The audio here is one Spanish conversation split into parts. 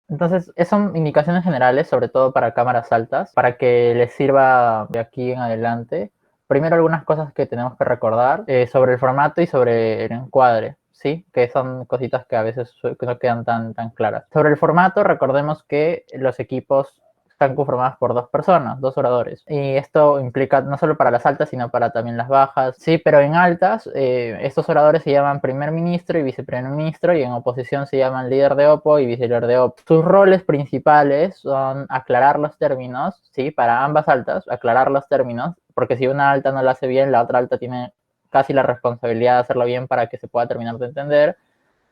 Entonces, son indicaciones generales, sobre todo para cámaras altas, para que les sirva de aquí en adelante. Primero, algunas cosas que tenemos que recordar sobre el formato y sobre el encuadre, ¿sí? Que son cositas que a veces no quedan tan claras. Sobre el formato, recordemos que los equipos están conformados por dos personas, dos oradores. Y esto implica no solo para las altas, sino para también las bajas. Sí, pero en altas, estos oradores se llaman primer ministro y viceprimer ministro, y en oposición se llaman líder de Opo y vicelíder de Opo. Sus roles principales son aclarar los términos, sí, para ambas altas, aclarar los términos, porque si una alta no lo hace bien, la otra alta tiene casi la responsabilidad de hacerlo bien para que se pueda terminar de entender.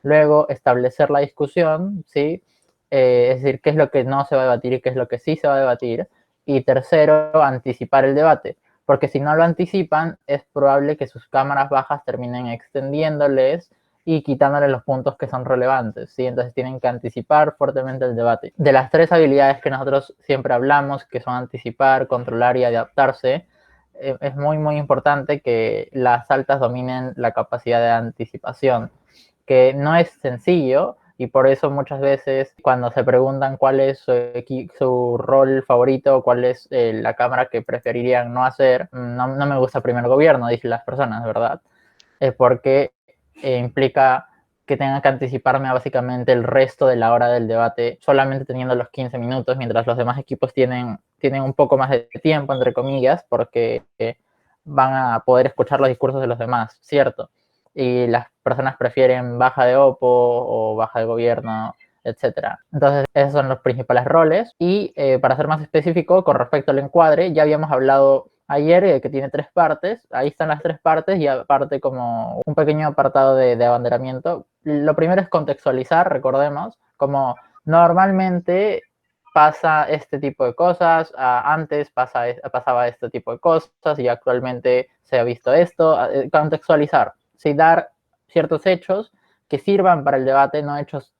Luego, establecer la discusión, ¿sí? Es decir, qué es lo que no se va a debatir y qué es lo que sí se va a debatir. Y tercero, anticipar el debate, porque si no lo anticipan, es probable que sus cámaras bajas terminen extendiéndoles y quitándoles los puntos que son relevantes, ¿sí? Entonces tienen que anticipar fuertemente el debate. De las tres habilidades que nosotros siempre hablamos, que son anticipar, controlar y adaptarse, es muy importante que las altas dominen la capacidad de anticipación, que no es sencillo, y por eso muchas veces cuando se preguntan cuál es su rol favorito o cuál es la cámara que preferirían no hacer, no me gusta primer gobierno, dicen las personas, ¿verdad? Es porque implica que tenga que anticiparme a básicamente el resto de la hora del debate, solamente teniendo los 15 minutos, mientras los demás equipos tienen un poco más de tiempo, entre comillas, porque van a poder escuchar los discursos de los demás, ¿cierto? Y las personas prefieren baja de Opo o baja de gobierno, etcétera. Entonces, esos son los principales roles. Y para ser más específico, con respecto al encuadre, ya habíamos hablado ayer que tiene tres partes. Ahí están las tres partes y aparte como un pequeño apartado de abanderamiento. Lo primero es contextualizar, recordemos, como normalmente pasa este tipo de cosas, antes pasaba este tipo de cosas y actualmente se ha visto esto. Contextualizar, sí, dar ciertos hechos que sirvan para el debate, no hechos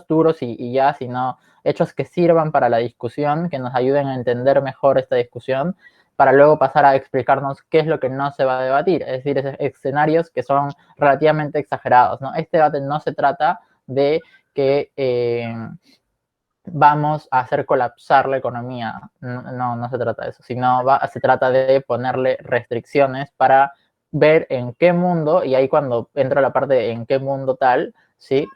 duros y ya, sino hechos que sirvan para la discusión, que nos ayuden a entender mejor esta discusión, para luego pasar a explicarnos qué es lo que no se va a debatir, es decir, escenarios que son relativamente exagerados, ¿no? Este debate no se trata de que vamos a hacer colapsar la economía, no se trata de eso, sino se trata de ponerle restricciones para ver en qué mundo, y ahí cuando entro a la parte de en qué mundo tal, ¿sí?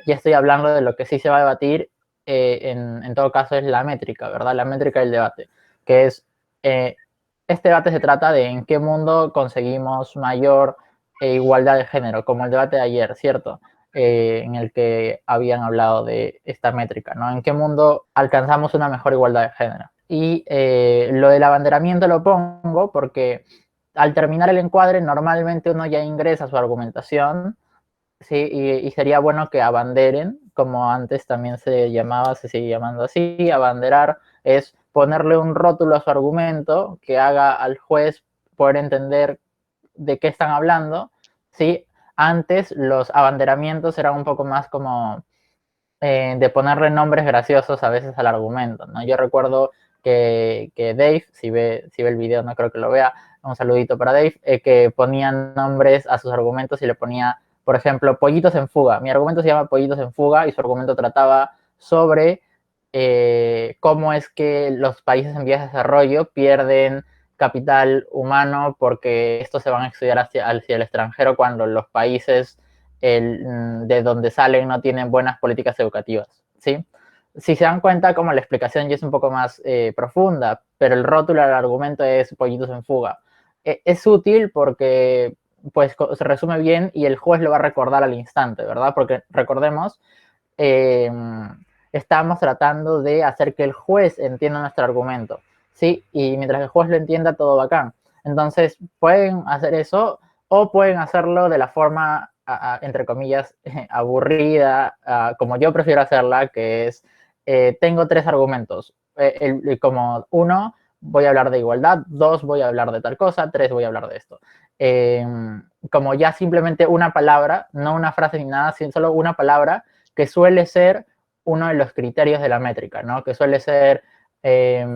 Ya estoy hablando de lo que sí se va a debatir, en todo caso es la métrica, ¿verdad? La métrica del debate, que es, este debate se trata de en qué mundo conseguimos mayor igualdad de género, como el debate de ayer, ¿cierto? En el que habían hablado de esta métrica, ¿no? ¿En qué mundo alcanzamos una mejor igualdad de género? Y lo del abanderamiento lo pongo porque al terminar el encuadre normalmente uno ya ingresa su argumentación, ¿sí? Y sería bueno que abanderen, como antes también se llamaba, se sigue llamando así. Abanderar es ponerle un rótulo a su argumento que haga al juez poder entender de qué están hablando, ¿sí? Antes los abanderamientos eran un poco más como de ponerle nombres graciosos a veces al argumento, ¿no? Yo recuerdo que Dave, si ve el video, no creo que lo vea, un saludito para Dave, que ponía nombres a sus argumentos y le ponía, por ejemplo, Pollitos en Fuga. Mi argumento se llama Pollitos en Fuga y su argumento trataba sobre cómo es que los países en vías de desarrollo pierden capital humano porque estos se van a estudiar hacia el extranjero cuando los países de donde salen no tienen buenas políticas educativas, ¿sí? Si se dan cuenta, como la explicación ya es un poco más profunda, pero el rótulo del argumento es Pollitos en Fuga. Es útil porque pues se resume bien y el juez lo va a recordar al instante, ¿verdad? Porque recordemos, eh, estamos tratando de hacer que el juez entienda nuestro argumento, ¿sí? Y mientras el juez lo entienda, todo bacán. Entonces, pueden hacer eso o pueden hacerlo de la forma, entre comillas, aburrida, como yo prefiero hacerla, que es, tengo tres argumentos. Como uno, voy a hablar de igualdad, dos, voy a hablar de tal cosa, tres, voy a hablar de esto. Eh, Como ya simplemente una palabra, no una frase ni nada, sino solo una palabra, que suele ser uno de los criterios de la métrica, ¿no? Que suele ser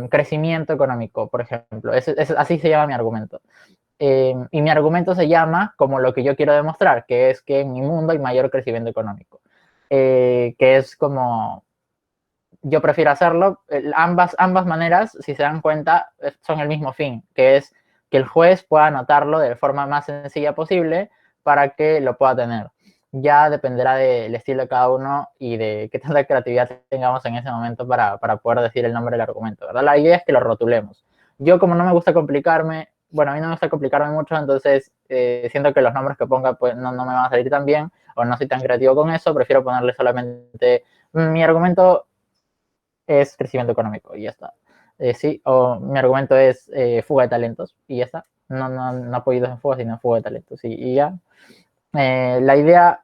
crecimiento económico, por ejemplo. Así se llama mi argumento. y mi argumento se llama como lo que yo quiero demostrar, que es que en mi mundo hay mayor crecimiento económico. Que es como yo prefiero hacerlo. Ambas maneras, si se dan cuenta, son el mismo fin, que es que el juez pueda anotarlo de forma más sencilla posible para que lo pueda tener. Ya dependerá del estilo de cada uno y de qué tanta creatividad tengamos en ese momento para poder decir el nombre del argumento, ¿verdad? La idea es que lo rotulemos. Yo, como no me gusta complicarme, bueno, a mí no me gusta complicarme mucho, entonces siento que los nombres que ponga pues no me van a salir tan bien, o no soy tan creativo con eso, prefiero ponerle solamente mi argumento es crecimiento económico y ya está. Sí, o mi argumento es fuga de talentos y ya está. No apoyidos en fuga, sino fuga de talentos y ya. La idea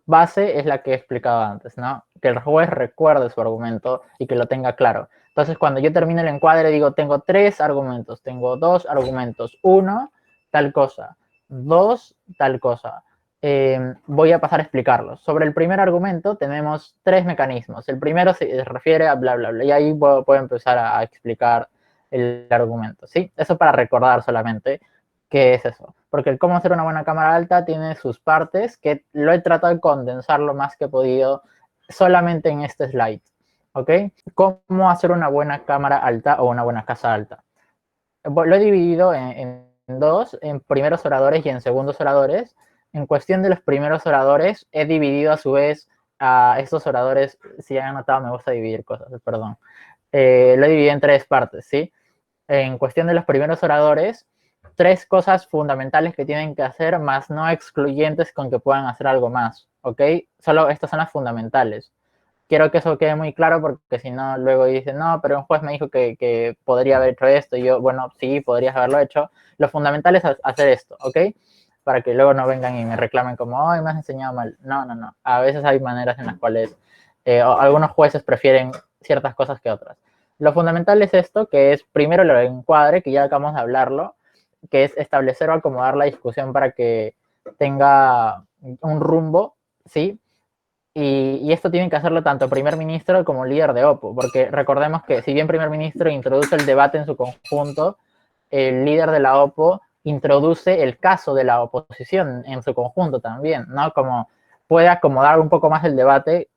base es la que he explicado antes, ¿no? Que el juez recuerde su argumento y que lo tenga claro. Entonces, cuando yo termine el encuadre, digo, tengo 3 argumentos, tengo 2 argumentos, 1, tal cosa, 2, tal cosa. Voy a pasar a explicarlos. Sobre el primer argumento tenemos 3 mecanismos. El primero se refiere a bla, bla, bla, y ahí puedo empezar a explicar el argumento, ¿sí? Eso para recordar solamente qué es eso. Porque el cómo hacer una buena cámara alta tiene sus partes que lo he tratado de condensar lo más que he podido solamente en este slide. ¿Ok? ¿Cómo hacer una buena cámara alta o una buena casa alta? Lo he dividido en dos, en primeros oradores y en segundos oradores. En cuestión de los primeros oradores, he dividido a su vez a estos oradores, si han notado, me gusta dividir cosas, perdón. Lo he dividido en 3 partes, ¿sí? En cuestión de los primeros oradores, 3 cosas fundamentales que tienen que hacer, más no excluyentes con que puedan hacer algo más, ¿ok? Solo estas son las fundamentales. Quiero que eso quede muy claro porque si no, luego dicen, no, pero un juez me dijo que podría haber hecho esto. Y yo, bueno, sí, podrías haberlo hecho. Lo fundamental es hacer esto, ¿ok? Para que luego no vengan y me reclamen como, ay, me has enseñado mal. No. A veces hay maneras en las cuales algunos jueces prefieren ciertas cosas que otras. Lo fundamental es esto, que es primero el encuadre, que ya acabamos de hablarlo, que es establecer o acomodar la discusión para que tenga un rumbo, ¿sí? Y esto tiene que hacerlo tanto primer ministro como líder de OPO, porque recordemos que si bien primer ministro introduce el debate en su conjunto, el líder de la OPO introduce el caso de la oposición en su conjunto también, ¿no? Como puede acomodar un poco más el debate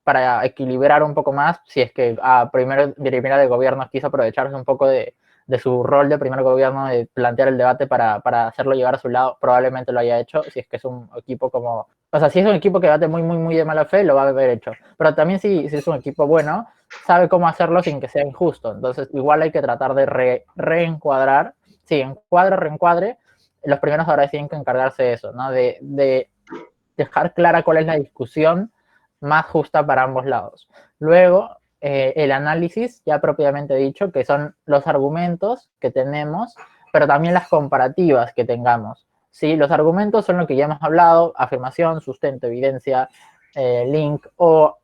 para equilibrar un poco más, si es que primera de gobierno quiso aprovecharse un poco de su rol de primer gobierno, de plantear el debate para hacerlo llevar a su lado, probablemente lo haya hecho, si es que es un equipo como... O sea, si es un equipo que debate muy de mala fe, lo va a haber hecho. Pero también si es un equipo bueno, sabe cómo hacerlo sin que sea injusto. Entonces, igual hay que tratar de reencuadrar. Sí, encuadre, reencuadre. Los primeros ahora tienen que encargarse de eso, ¿no? De dejar clara cuál es la discusión más justa para ambos lados. Luego, el análisis, ya propiamente dicho, que son los argumentos que tenemos, pero también las comparativas que tengamos. ¿Sí? Los argumentos son lo que ya hemos hablado, afirmación, sustento, evidencia, link o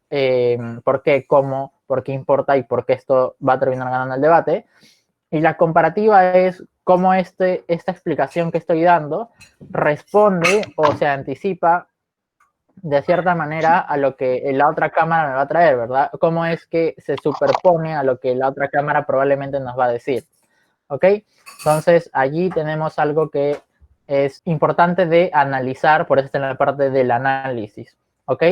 por qué, cómo, por qué importa y por qué esto va a terminar ganando el debate. Y la comparativa es cómo esta explicación que estoy dando responde o se anticipa de cierta manera a lo que la otra cámara me va a traer, ¿verdad? Cómo es que se superpone a lo que la otra cámara probablemente nos va a decir, ¿ok? Entonces, allí tenemos algo que es importante de analizar, por eso está en la parte del análisis, ¿ok?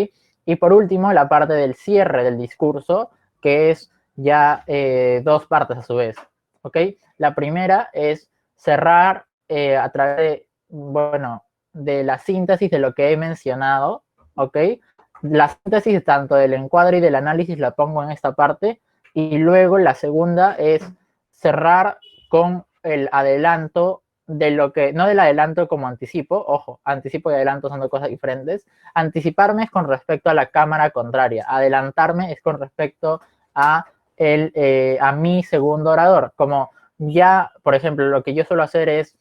Y por último, la parte del cierre del discurso, que es ya 2 partes a su vez, ¿ok? La primera es cerrar a través de, bueno, de la síntesis de lo que he mencionado, ¿ok? La síntesis tanto del encuadre y del análisis la pongo en esta parte y luego la segunda es cerrar con el adelanto de lo que, no del adelanto como anticipo, ojo, anticipo y adelanto son dos cosas diferentes. Anticiparme es con respecto a la cámara contraria, adelantarme es con respecto a, a mi segundo orador. Como ya, por ejemplo, lo que yo suelo hacer es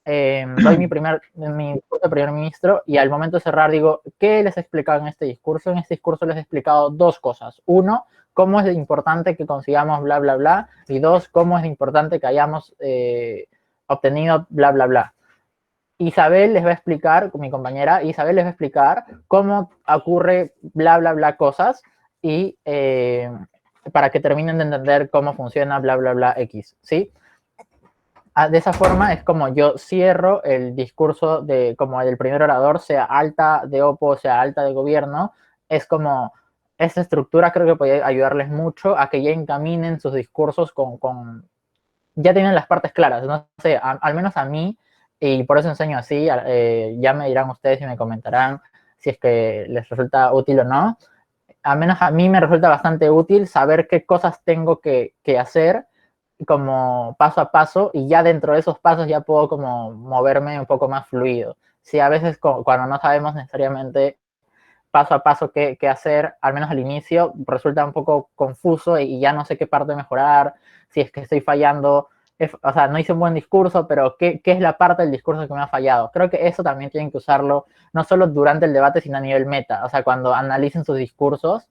doy mi discurso de primer ministro y al momento de cerrar digo, ¿qué les he explicado en este discurso? En este discurso les he explicado 2 cosas. 1, cómo es importante que consigamos bla, bla, bla. Y 2, cómo es importante que hayamos obtenido bla, bla, bla. Isabel les va a explicar, mi compañera, Isabel les va a explicar cómo ocurre bla, bla, bla cosas y para que terminen de entender cómo funciona bla, bla, bla X, ¿sí? De esa forma es como yo cierro el discurso de como del primer orador, sea alta de Oppo, sea alta de gobierno. Es como esta estructura creo que puede ayudarles mucho a que ya encaminen sus discursos ya tienen las partes claras. No sé, al menos a mí, y por eso enseño así, ya me dirán ustedes y me comentarán si es que les resulta útil o no. Al menos a mí me resulta bastante útil saber qué cosas tengo que hacer como paso a paso, y ya dentro de esos pasos ya puedo como moverme un poco más fluido. Sí, a veces cuando no sabemos necesariamente paso a paso qué hacer, al menos al inicio, resulta un poco confuso y ya no sé qué parte mejorar, si es que estoy fallando, o sea, no hice un buen discurso, pero ¿qué es la parte del discurso que me ha fallado? Creo que eso también tienen que usarlo, no solo durante el debate, sino a nivel meta. O sea, cuando analicen sus discursos,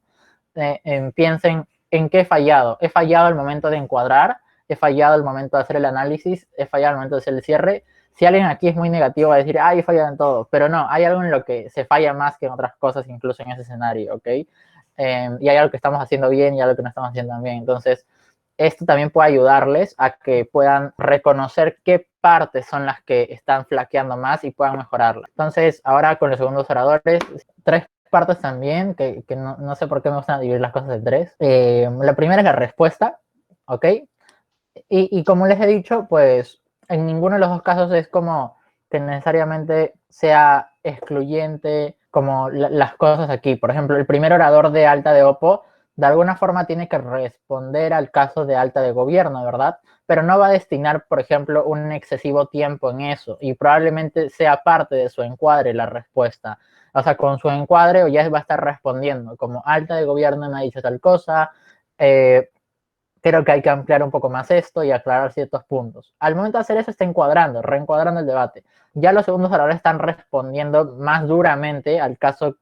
piensen en qué he fallado al momento de encuadrar, he fallado al momento de hacer el análisis, he fallado al momento de hacer el cierre. Si alguien aquí es muy negativo va a decir, ay, he fallado en todo, pero no, hay algo en lo que se falla más que en otras cosas, incluso en ese escenario, ¿ok? Y hay algo que estamos haciendo bien y algo que no estamos haciendo bien. Entonces, esto también puede ayudarles a que puedan reconocer qué partes son las que están flaqueando más y puedan mejorarlas. Entonces, ahora con los segundos oradores, tres partes también, que no sé por qué me gusta dividir las cosas en tres. La primera es la respuesta, ¿ok? Y como les he dicho, pues en ninguno de los dos casos es como que necesariamente sea excluyente como las cosas aquí. Por ejemplo, el primer orador de alta de Oppo de alguna forma tiene que responder al caso de alta de gobierno, ¿verdad? Pero no va a destinar, por ejemplo, un excesivo tiempo en eso y probablemente sea parte de su encuadre la respuesta. O sea, con su encuadre o ya va a estar respondiendo como alta de gobierno me ha dicho tal cosa, creo que hay que ampliar un poco más esto y aclarar ciertos puntos. Al momento de hacer eso está encuadrando, reencuadrando el debate. Ya los segundos oradores están respondiendo más duramente al caso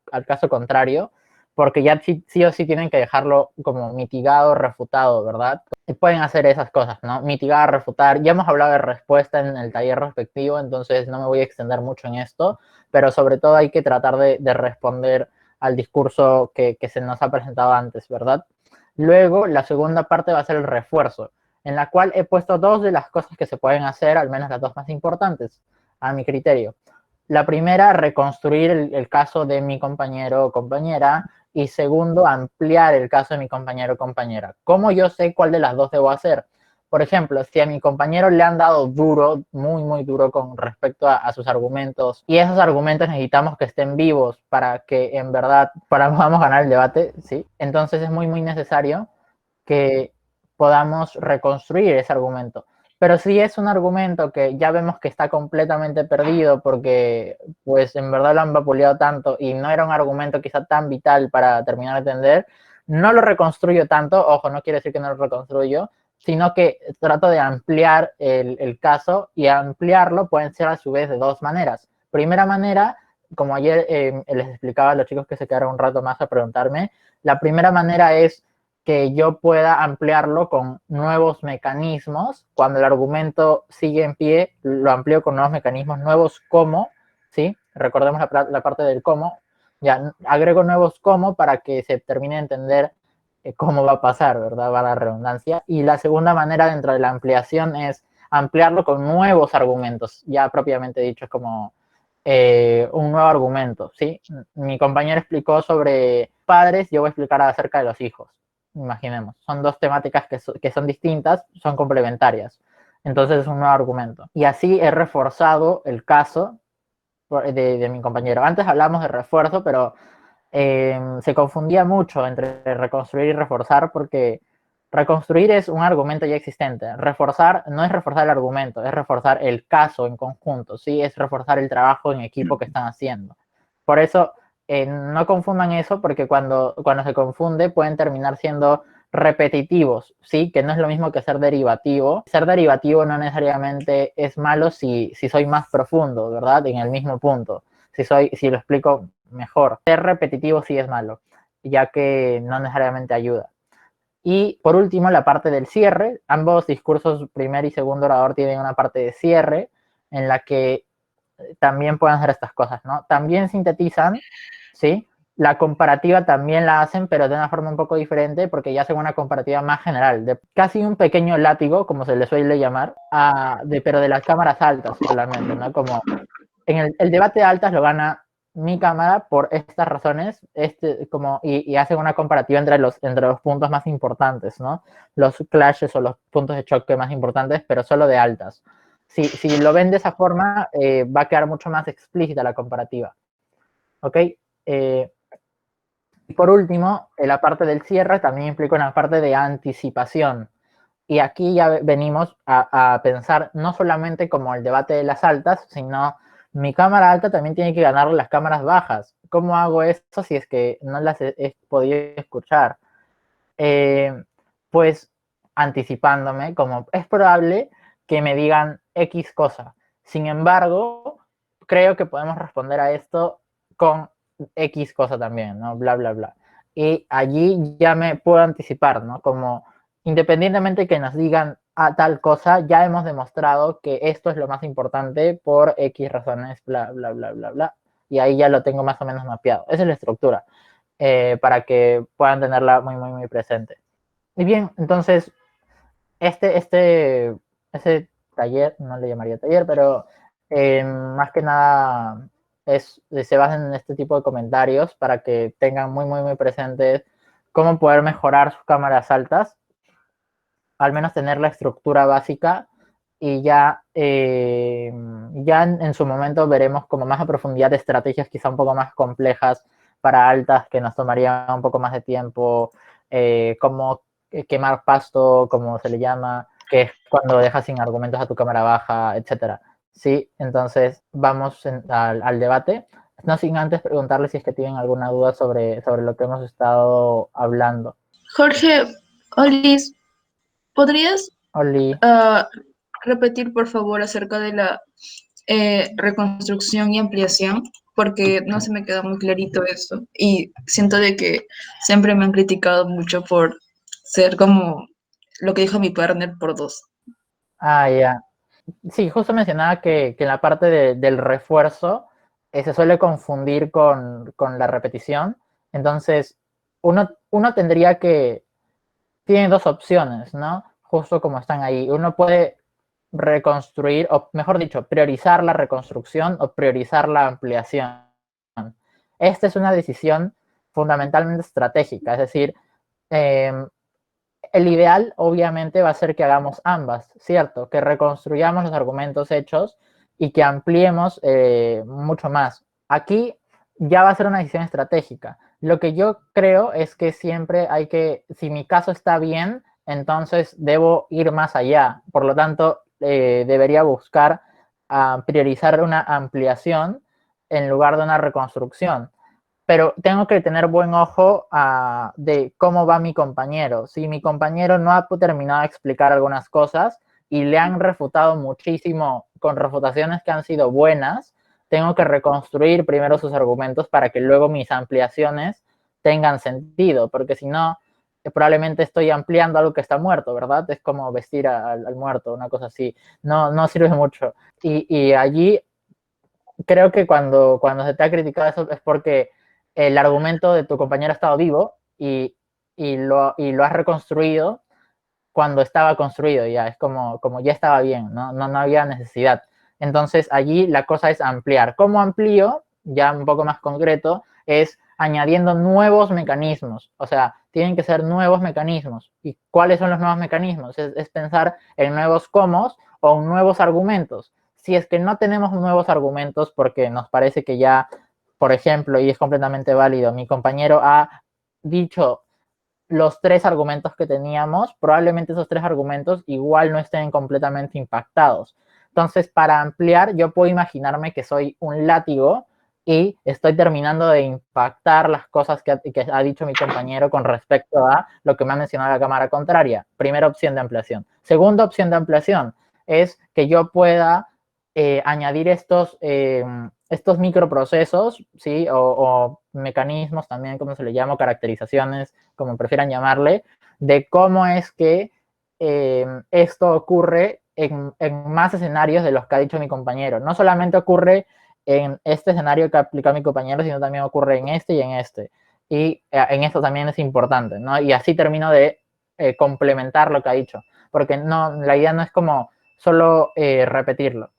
contrario, porque ya sí o sí tienen que dejarlo como mitigado, refutado, ¿verdad? Y pueden hacer esas cosas, ¿no? Mitigar, refutar. Ya hemos hablado de respuesta en el taller respectivo, entonces no me voy a extender mucho en esto, pero sobre todo hay que tratar de responder al discurso que se nos ha presentado antes, ¿verdad? Luego, la segunda parte va a ser el refuerzo, en la cual he puesto dos de las cosas que se pueden hacer, al menos las dos más importantes, a mi criterio. La primera, reconstruir el caso de mi compañero o compañera, y segundo, ampliar el caso de mi compañero o compañera. ¿Cómo yo sé cuál de las dos debo hacer? Por ejemplo, si a mi compañero le han dado duro, muy duro con respecto a sus argumentos, y esos argumentos necesitamos que estén vivos para que en verdad podamos ganar el debate, ¿sí? Entonces es muy necesario que podamos reconstruir ese argumento. Pero si es un argumento que ya vemos que está completamente perdido porque pues en verdad lo han vapuleado tanto y no era un argumento quizá tan vital para terminar de entender, no lo reconstruyo tanto, ojo, no quiere decir que no lo reconstruyo, sino que trato de ampliar el caso, y ampliarlo pueden ser a su vez de dos maneras. Primera manera, como ayer les explicaba a los chicos que se quedaron un rato más a preguntarme, la primera manera es que yo pueda ampliarlo con nuevos mecanismos. Cuando el argumento sigue en pie, lo amplío con nuevos mecanismos, nuevos cómo, ¿sí? Recordemos la parte del cómo. Ya, agrego nuevos cómo para que se termine de entender cómo va a pasar, ¿verdad? Va la redundancia. Y la segunda manera dentro de la ampliación es ampliarlo con nuevos argumentos, ya propiamente dicho, es como un nuevo argumento, ¿sí? Mi compañero explicó sobre padres, yo voy a explicar acerca de los hijos. Imaginemos, son dos temáticas que son distintas, son complementarias. Entonces es un nuevo argumento. Y así he reforzado el caso de mi compañero. Antes hablamos de refuerzo, pero se confundía mucho entre reconstruir y reforzar, porque reconstruir es un argumento ya existente. Reforzar no es reforzar el argumento, es reforzar el caso en conjunto, ¿sí? Es reforzar el trabajo en equipo que están haciendo. Por eso, no confundan eso, porque cuando se confunde pueden terminar siendo repetitivos, ¿sí? Que no es lo mismo que ser derivativo. Ser derivativo no necesariamente es malo si soy más profundo, ¿verdad? En el mismo punto. Si lo explico mejor. Ser repetitivo sí es malo, ya que no necesariamente ayuda. Y por último, la parte del cierre. Ambos discursos, primer y segundo orador, tienen una parte de cierre en la que también pueden hacer estas cosas, ¿no? También sintetizan, ¿sí? la comparativa también la hacen, pero de una forma un poco diferente, porque ya hacen una comparativa más general, de casi un pequeño látigo, como se le suele llamar, pero de las cámaras altas solamente, ¿no? Como en el debate de altas lo gana mi cámara por estas razones, y hacen una comparativa entre los puntos más importantes, ¿no? Los clashes o los puntos de choque más importantes, pero solo de altas. Si lo ven de esa forma, va a quedar mucho más explícita la comparativa. ¿Ok? Y por último, la parte del cierre también implica una parte de anticipación. Y aquí ya venimos a pensar no solamente como el debate de las altas, sino mi cámara alta también tiene que ganar las cámaras bajas. ¿Cómo hago esto si es que no las he podido escuchar? Pues anticipándome, como es probable que me digan X cosa. Sin embargo, creo que podemos responder a esto con X cosa también, ¿no? Bla, bla, bla. Y allí ya me puedo anticipar, ¿no? Como independientemente que nos digan a tal cosa, ya hemos demostrado que esto es lo más importante por X razones, bla, bla, bla, bla, bla. Y ahí ya lo tengo más o menos mapeado. Esa es la estructura, para que puedan tenerla muy, muy, muy presente. Y bien, entonces, ese taller, no le llamaría taller, pero más que nada se basa en este tipo de comentarios para que tengan muy, muy, muy presentes cómo poder mejorar sus cámaras altas, al menos tener la estructura básica y ya en su momento veremos como más a profundidad estrategias quizá un poco más complejas para altas que nos tomaría un poco más de tiempo, como quemar pasto, como se le llama, que es cuando dejas sin argumentos a tu cámara baja, etcétera. Sí, entonces vamos al debate. No sin antes preguntarles si es que tienen alguna duda sobre lo que hemos estado hablando. Jorge, Olis, ¿podrías Oli. repetir, por favor, acerca de la reconstrucción y ampliación? Porque no se me queda muy clarito esto. Y siento de que siempre me han criticado mucho por ser como lo que dijo mi partner por dos. Ah, ya. Sí, justo mencionaba que en la parte del refuerzo se suele confundir con la repetición. Entonces, uno tendría tiene dos opciones, ¿no? Justo como están ahí. Uno puede reconstruir, o mejor dicho, priorizar la reconstrucción o priorizar la ampliación. Esta es una decisión fundamentalmente estratégica, es decir, eh, el ideal obviamente va a ser que hagamos ambas, ¿cierto? Que reconstruyamos los argumentos hechos y que ampliemos mucho más. Aquí ya va a ser una decisión estratégica. Lo que yo creo es que siempre hay que, si mi caso está bien, entonces debo ir más allá. Por lo tanto, debería buscar priorizar una ampliación en lugar de una reconstrucción, pero tengo que tener buen ojo de cómo va mi compañero. Si mi compañero no ha terminado de explicar algunas cosas y le han refutado muchísimo con refutaciones que han sido buenas, tengo que reconstruir primero sus argumentos para que luego mis ampliaciones tengan sentido, porque si no, probablemente estoy ampliando algo que está muerto, ¿verdad? Es como vestir al muerto, una cosa así. No, no sirve mucho. Y allí creo que cuando se te ha criticado eso es porque el argumento de tu compañero ha estado vivo y lo has reconstruido cuando estaba construido ya, es como ya estaba bien, no había necesidad. Entonces allí la cosa es ampliar. ¿Cómo amplío? Ya un poco más concreto, es añadiendo nuevos mecanismos. O sea, tienen que ser nuevos mecanismos. ¿Y cuáles son los nuevos mecanismos? Es pensar en nuevos cómo o nuevos argumentos. Si es que no tenemos nuevos argumentos porque nos parece que ya, por ejemplo, y es completamente válido, mi compañero ha dicho los tres argumentos que teníamos, probablemente esos tres argumentos igual no estén completamente impactados. Entonces, para ampliar, yo puedo imaginarme que soy un látigo y estoy terminando de impactar las cosas que ha dicho mi compañero con respecto a lo que me ha mencionado la cámara contraria. Primera opción de ampliación. Segunda opción de ampliación es que yo pueda añadir estos microprocesos, ¿sí? O mecanismos también, como se le llama, caracterizaciones, como prefieran llamarle, de cómo es que esto ocurre en más escenarios de los que ha dicho mi compañero. No solamente ocurre en este escenario que aplica mi compañero, sino también ocurre en este y en este. Y en esto también es importante, ¿no? Y así termino de complementar lo que ha dicho, porque no, la idea no es como solo repetirlo,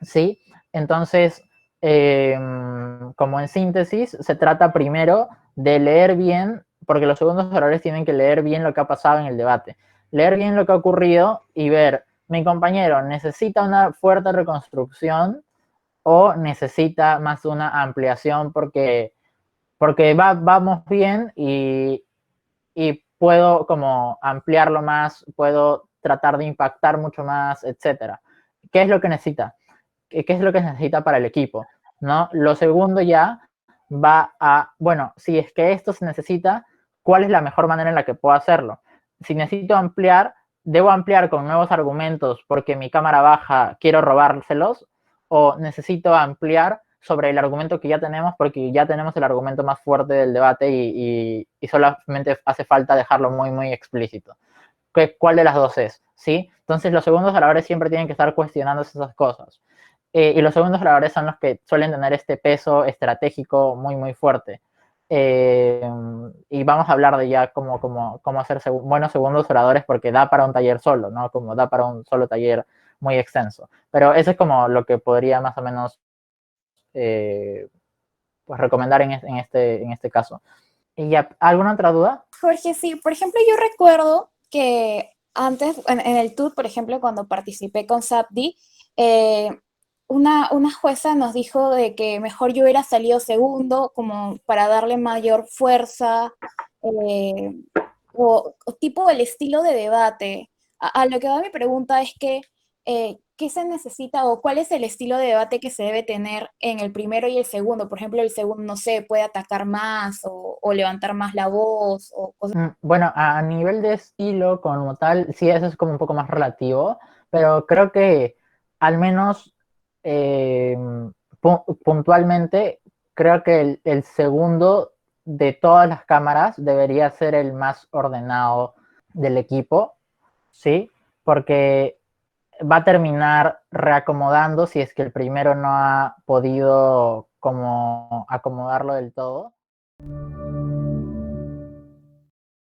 ¿sí? Entonces, como en síntesis, se trata primero de leer bien, porque los segundos oradores tienen que leer bien lo que ha pasado en el debate, leer bien lo que ha ocurrido y ver, mi compañero necesita una fuerte reconstrucción o necesita más una ampliación porque vamos bien y puedo como ampliarlo más, puedo tratar de impactar mucho más, etcétera. ¿Qué es lo que necesita? ¿Qué es lo que necesita para el equipo? ¿No? Lo segundo ya va a, bueno, si es que esto se necesita, ¿cuál es la mejor manera en la que puedo hacerlo? Si necesito ampliar, ¿debo ampliar con nuevos argumentos porque mi cámara baja quiero robárselos? ¿O necesito ampliar sobre el argumento que ya tenemos porque ya tenemos el argumento más fuerte del debate y solamente hace falta dejarlo muy, muy explícito? ¿Cuál de las dos es? ¿Sí? Entonces los segundos oradores siempre tienen que estar cuestionando esas cosas. Y los segundos oradores son los que suelen tener este peso estratégico muy, muy fuerte. Y vamos a hablar de ya cómo hacer buenos segundos oradores porque da para un taller solo, ¿no? Como da para un solo taller muy extenso. Pero eso es como lo que podría más o menos pues recomendar en este caso. ¿Y ya, alguna otra duda? Jorge, sí, por ejemplo, yo recuerdo que antes, en el tour, por ejemplo, cuando participé con SAPDI, eh, una jueza nos dijo de que mejor yo hubiera salido segundo, como para darle mayor fuerza, eh, o tipo el estilo de debate. A lo que va mi pregunta es que, ¿qué se necesita o cuál es el estilo de debate que se debe tener en el primero y el segundo? Por ejemplo, el segundo, no sé, puede atacar más o levantar más la voz o cosas. Bueno, a nivel de estilo como tal, sí, eso es como un poco más relativo, pero creo que al menos eh, puntualmente, creo que el segundo de todas las cámaras debería ser el más ordenado del equipo, ¿sí? Porque va a terminar reacomodando si es que el primero no ha podido como acomodarlo del todo.